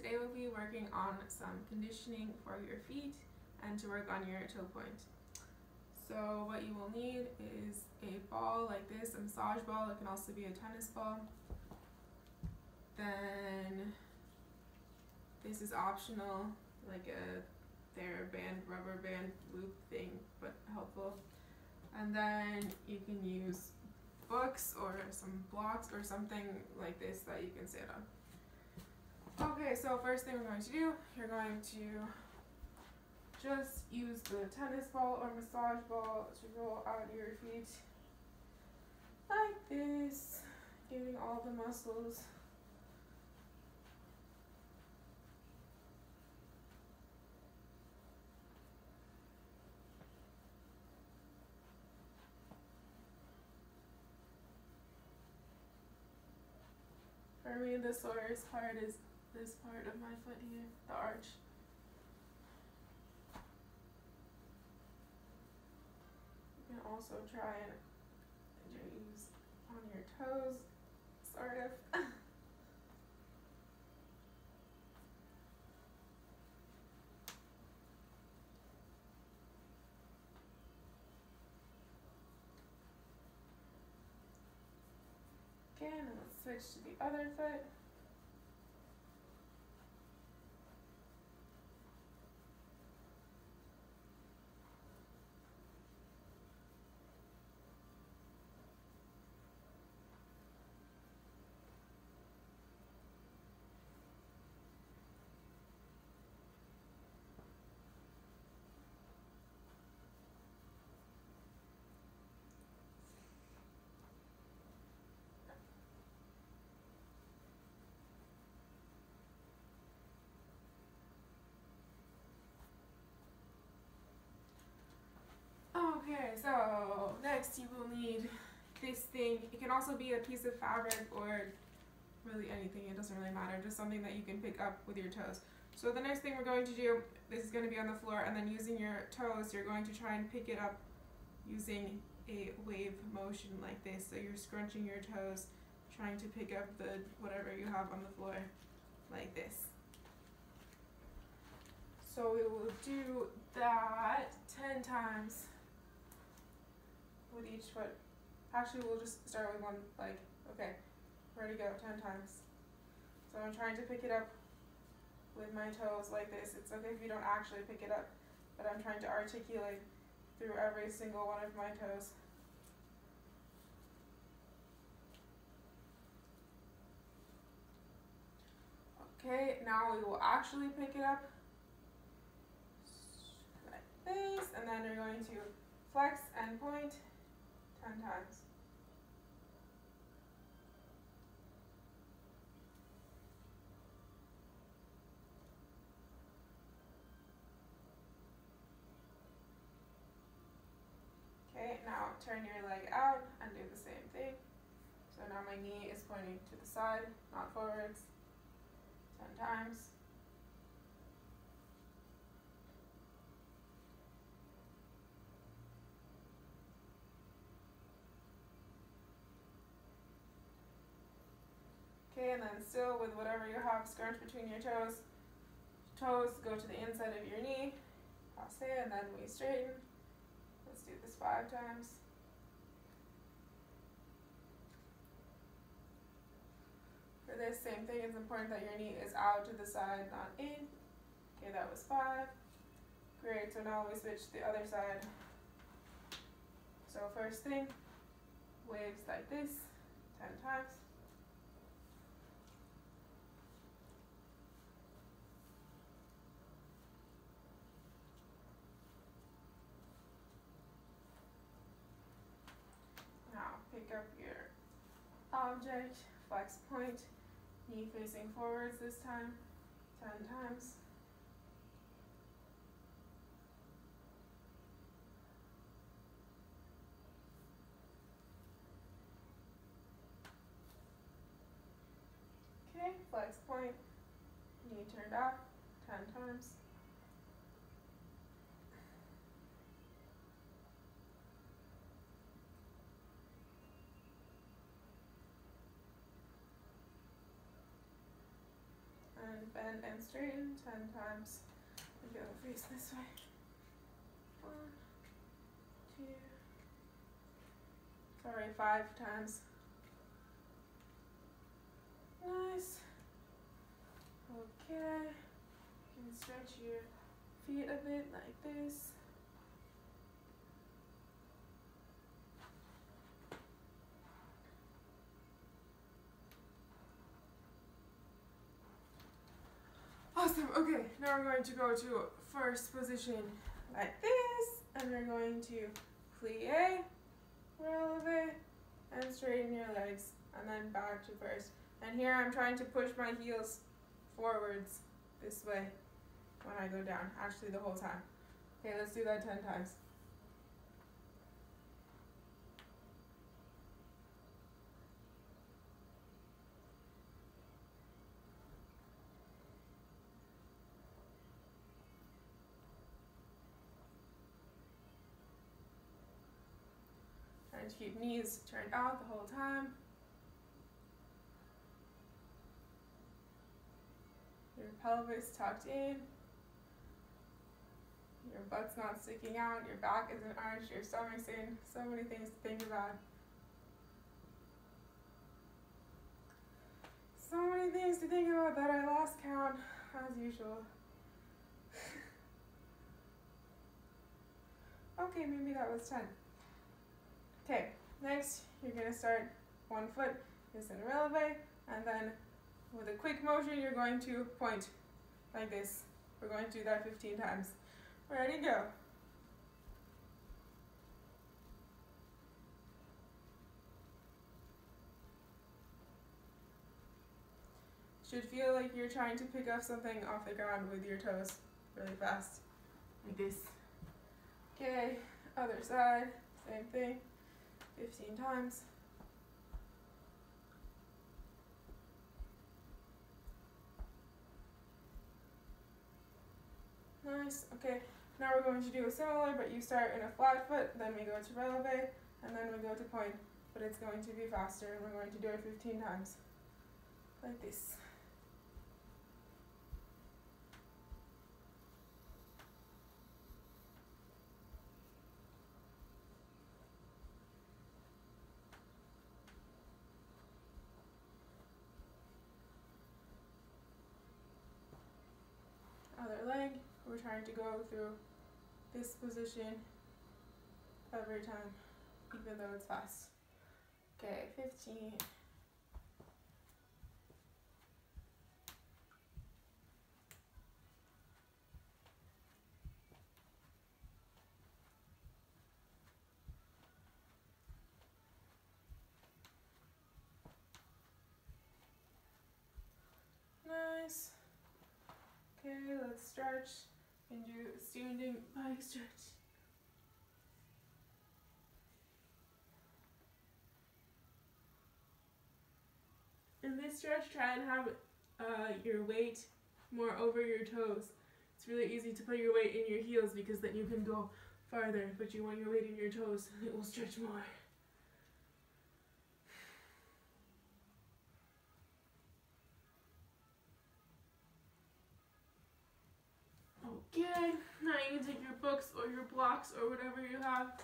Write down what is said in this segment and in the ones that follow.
today we'll be working on some conditioning for your feet and to work on your toe point. So what you will need is a ball like this, a massage ball. It can also be a tennis ball. Then this is optional, like a TheraBand, rubber band loop thing, but helpful. And then you can use books or some blocks or something like this that you can sit on. Okay, so first thing we're going to do, you're going to just use the tennis ball or massage ball to roll out your feet like this, giving all the muscles. For me, the sorest part is this part of my foot here, the arch. You can also try and use on your toes, sort of. Okay, and then let's switch to the other foot. Okay, so next you will need this thing. It can also be a piece of fabric or really anything, it doesn't really matter, just something that you can pick up with your toes. So the next thing we're going to do, this is going to be on the floor, and then using your toes, you're going to try and pick it up using a wave motion like this. So you're scrunching your toes, trying to pick up the whatever you have on the floor like this. So we will do that 10 times with each foot. Actually, we'll just start with one leg. Okay, ready to go, 10 times. So I'm trying to pick it up with my toes like this. It's okay if you don't actually pick it up, but I'm trying to articulate through every single one of my toes. Okay, now we will actually pick it up like this, and then you're going to flex and point 10 times. Okay, now turn your leg out and do the same thing. So now my knee is pointing to the side, not forwards. 10 times. Okay, and then still with whatever you have, scrunch between your toes. Toes go to the inside of your knee. Passe, and then we straighten. Let's do this 5 times. For this same thing, it's important that your knee is out to the side, not in. Okay, that was 5. Great, so now we switch to the other side. So first thing, waves like this, 10 times. Now pick up your object, flex point, knee facing forwards this time, 10 times. Okay, flex point, knee turned up, 10 times. bend and straighten 10 times. And go face this way. 1, 2, sorry, 5 times. Nice. Okay. You can stretch your feet a bit like this. Awesome. Okay, now we're going to go to first position like this, and we're going to plie, releve, and straighten your legs, and then back to first. And here I'm trying to push my heels forwards this way when I go down, actually the whole time. Okay, let's do that 10 times. Trying to keep knees turned out the whole time. Your pelvis tucked in. Your butt's not sticking out. Your back isn't arched. Your stomach's in. So many things to think about. So many things to think about that I lost count, as usual. Okay, maybe that was 10. Okay, next you're going to start one foot is in releve, and then with a quick motion you're going to point like this. We're going to do that 15 times. Ready, go. Should feel like you're trying to pick up something off the ground with your toes really fast, like this. Okay, other side, same thing, 15 times. Nice, okay, now we're going to do a similar, but you start in a flat foot, then we go to releve, and then we go to point, but it's going to be faster, and we're going to do it 15 times, like this. Other leg, we're trying to go through this position every time, even though it's fast. Okay, 15. Nice. Okay, let's stretch and do standing body stretch. In this stretch, try and have your weight more over your toes. It's really easy to put your weight in your heels because then you can go farther, but you want your weight in your toes and it will stretch more. Okay, now you can take your books or your blocks or whatever you have.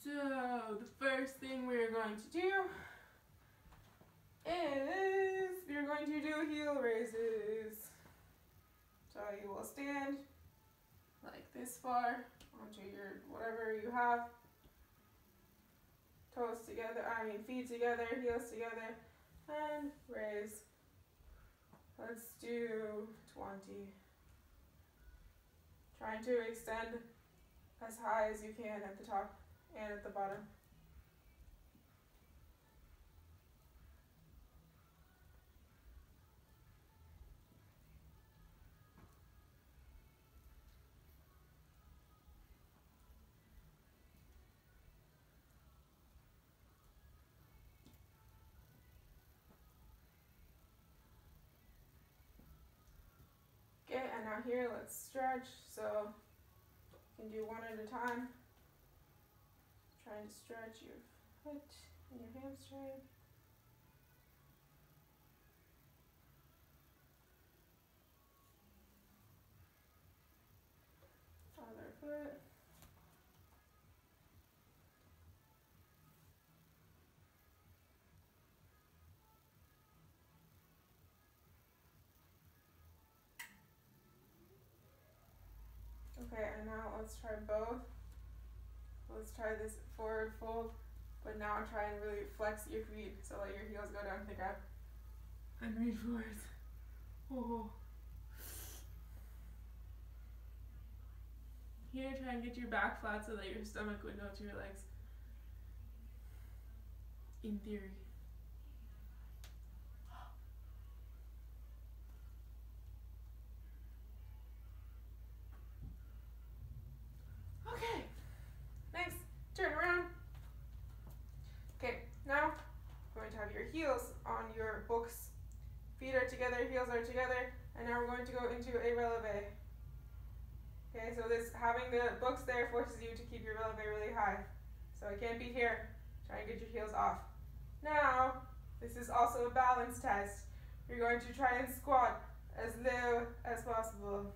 So, the first thing we're going to do is we're going to do heel raises. So you will stand like this far onto your whatever you have. Toes together, feet together, heels together, and raise. Let's do 20. Trying to extend as high as you can at the top and at the bottom. Okay, and now here let's stretch. So you can do one at a time. Trying to stretch your foot and your hamstring. Okay, and now let's try both. Let's try this forward fold, but now try and really flex your feet, so let your heels go down to the ground. And reach forwards. Oh. Here, try and get your back flat so that your stomach would go to your legs. In theory. Okay, next, turn around. Okay, now we're going to have your heels on your books. Feet are together, heels are together, and now we're going to go into a releve. Okay, so this having the books there forces you to keep your releve really high. So it can't be here. Try and get your heels off. Now, this is also a balance test. You're going to try and squat as low as possible.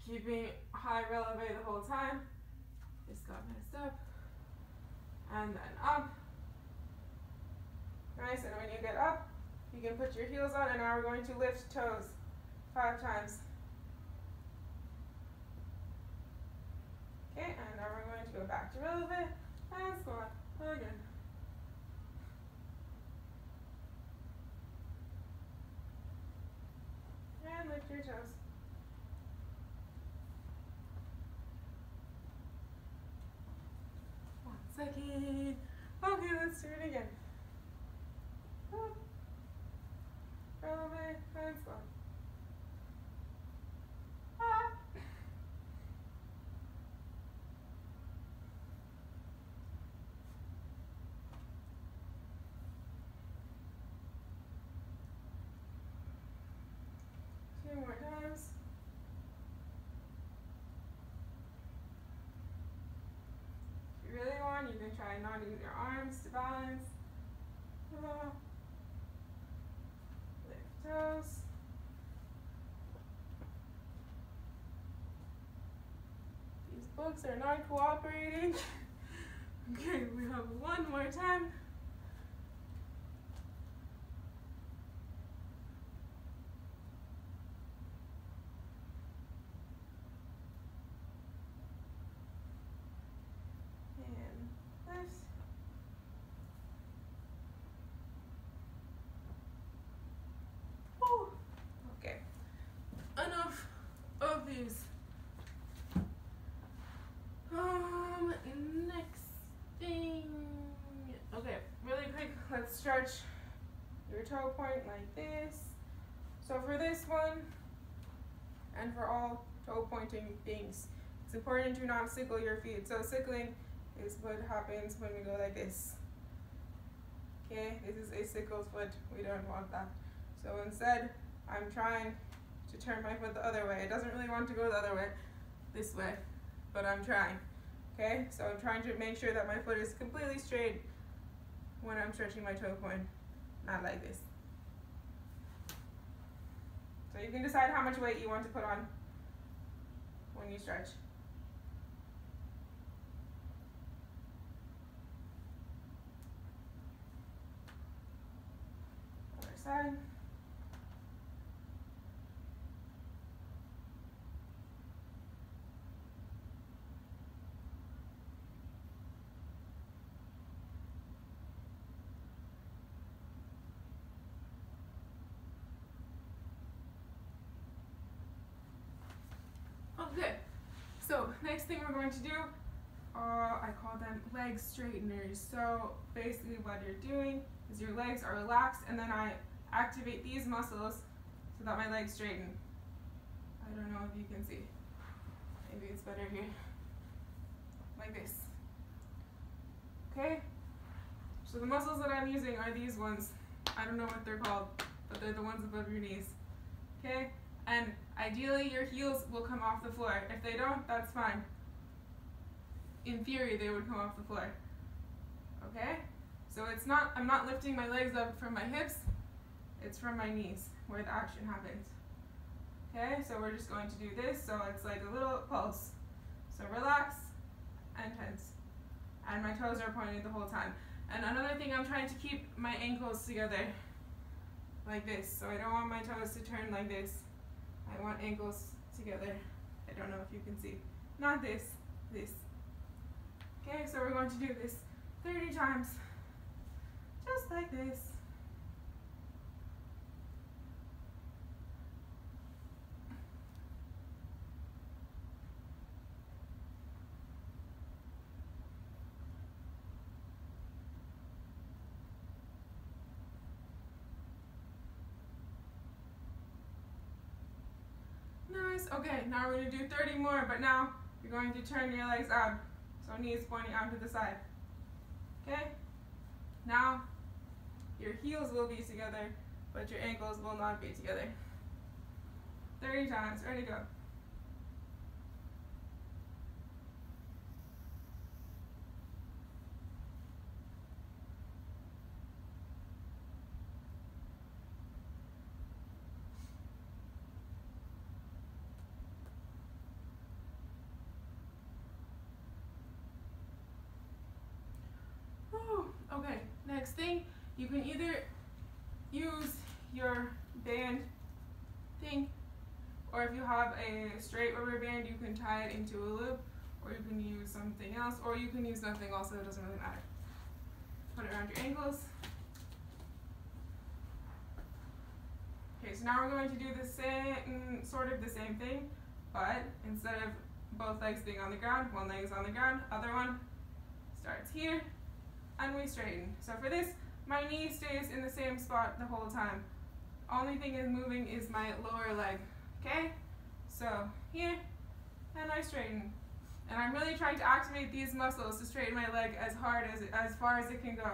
Keeping high releve the whole time. This got messed up. And then up. Nice, and when you get up, you can put your heels on, and now we're going to lift toes 5 times. Okay, and now we're going to go back to releve and squat again. And lift your toes. One second. Okay, let's do it again. Releve and squat. Two more times. If you really want, you can try and not use your arms to balance. Lift toes. These books are not cooperating. Okay, we have one more time. And lift. Woo. Okay, enough of these. Next thing. Okay, really quick, let's stretch your toe point like this. So for this one, and for all toe pointing things, it's important to not sickle your feet. So sickling is what happens when we go like this. Okay, this is a sickled foot. We don't want that. So instead, I'm trying to turn my foot the other way. It doesn't really want to go the other way, this way, but I'm trying. Okay, so I'm trying to make sure that my foot is completely straight when I'm stretching my toe point, not like this. So you can decide how much weight you want to put on when you stretch. Other side. Okay, so next thing we're going to do, I call them leg straighteners. So basically what you're doing is your legs are relaxed, and then I activate these muscles so that my legs straighten. I don't know if you can see. Maybe it's better here. Like this. Okay? So the muscles that I'm using are these ones. I don't know what they're called, but they're the ones above your knees. Okay? And ideally your heels will come off the floor. If they don't, that's fine. In theory, they would come off the floor. Okay? So it's not, I'm not lifting my legs up from my hips, it's from my knees where the action happens. Okay, so we're just going to do this, so it's like a little pulse. So relax and tense. And my toes are pointed the whole time. And another thing, I'm trying to keep my ankles together like this. So I don't want my toes to turn like this. I want ankles together. I don't know if you can see. Not this, this. Okay, so we're going to do this 30 times, just like this. Nice. Okay, now we're going to do 30 more, but now you're going to turn your legs out. So knees pointing out to the side. Okay? Now your heels will be together, but your ankles will not be together. 30 times. Ready, go. Okay, next thing, you can either use your band thing, or if you have a straight rubber band, you can tie it into a loop, or you can use something else, or you can use nothing also, it doesn't really matter. Put it around your ankles. Okay, so now we're going to do the same, sort of the same thing, but instead of both legs being on the ground, one leg is on the ground, other one starts here, and we straighten. So for this, my knee stays in the same spot the whole time. Only thing is moving is my lower leg, okay? So here, and I straighten. And I'm really trying to activate these muscles to straighten my leg as far as it can go.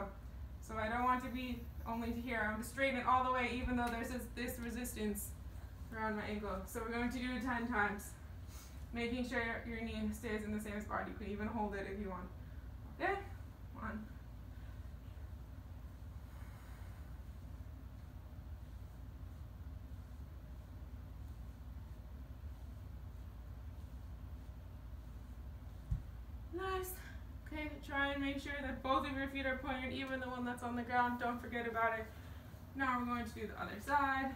So I don't want to be only to here. I'm going to straighten it all the way, even though there's this resistance around my ankle. So we're going to do it 10 times, making sure your knee stays in the same spot. You can even hold it if you want. Okay? 1. Nice. Okay, try and make sure that both of your feet are pointed, even the one that's on the ground. Don't forget about it. Now we're going to do the other side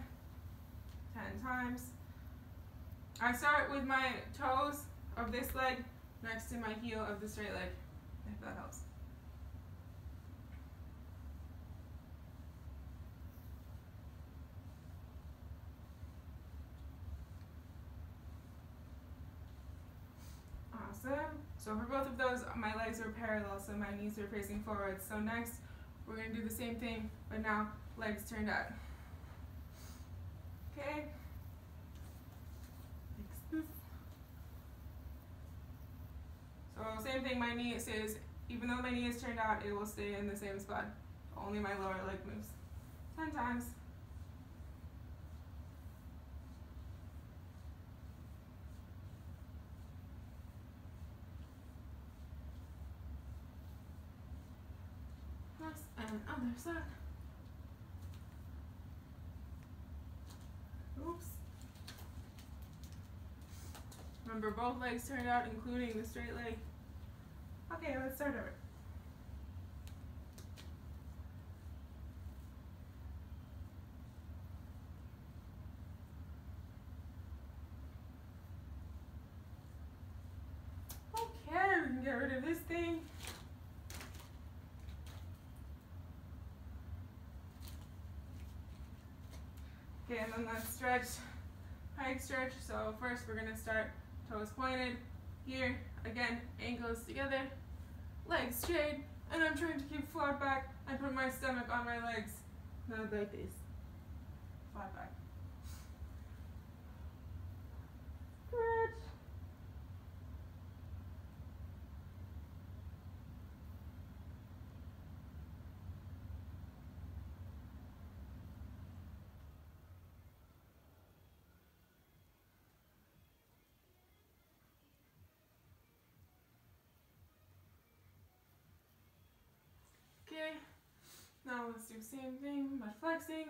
10 times. I start with my toes of this leg next to my heel of the straight leg, if that helps. Awesome. So for both of those, my legs are parallel, so my knees are facing forward. So next, we're going to do the same thing, but now legs turned out. Okay. So same thing, my knee stays, even though my knee is turned out, it will stay in the same spot. Only my lower leg moves. 10 times. And other side. Oops. Remember, both legs turned out, including the straight leg. Okay, let's start over. Okay, we can get rid of this thing. Okay, and then that stretch, pike stretch. So first we're going to start toes pointed. Here, again, ankles together, legs straight, and I'm trying to keep flat back and put my stomach on my legs. Not like this. Flat back. Stretch. Okay, now let's do the same thing, but flexing.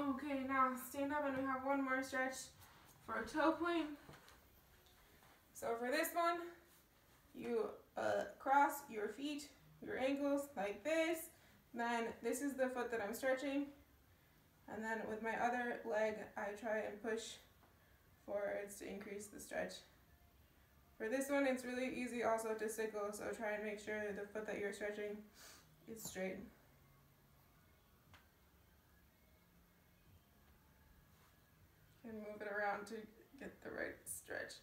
Okay, now stand up and we have one more stretch for a toe point. So for this one, you cross your feet, your ankles like this. Then this is the foot that I'm stretching. And then with my other leg, I try and push forwards to increase the stretch. For this one, it's really easy also to sickle, so try and make sure the foot that you're stretching is straight. And move it around to get the right stretch.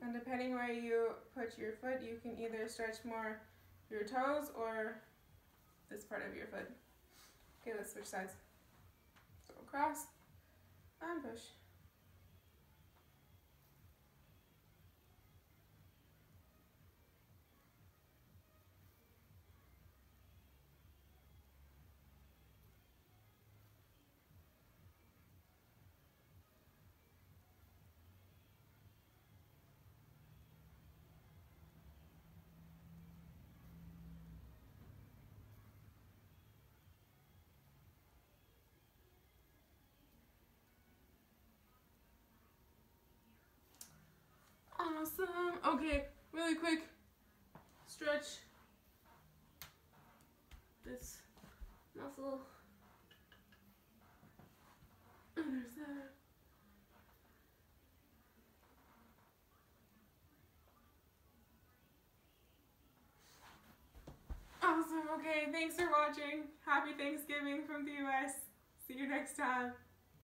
And depending where you put your foot, you can either stretch more your toes or this part of your foot. Okay, let's switch sides. So cross and push. Awesome. Okay, really quick stretch this muscle. And there's that. Awesome. Okay, thanks for watching. Happy Thanksgiving from the US. See you next time.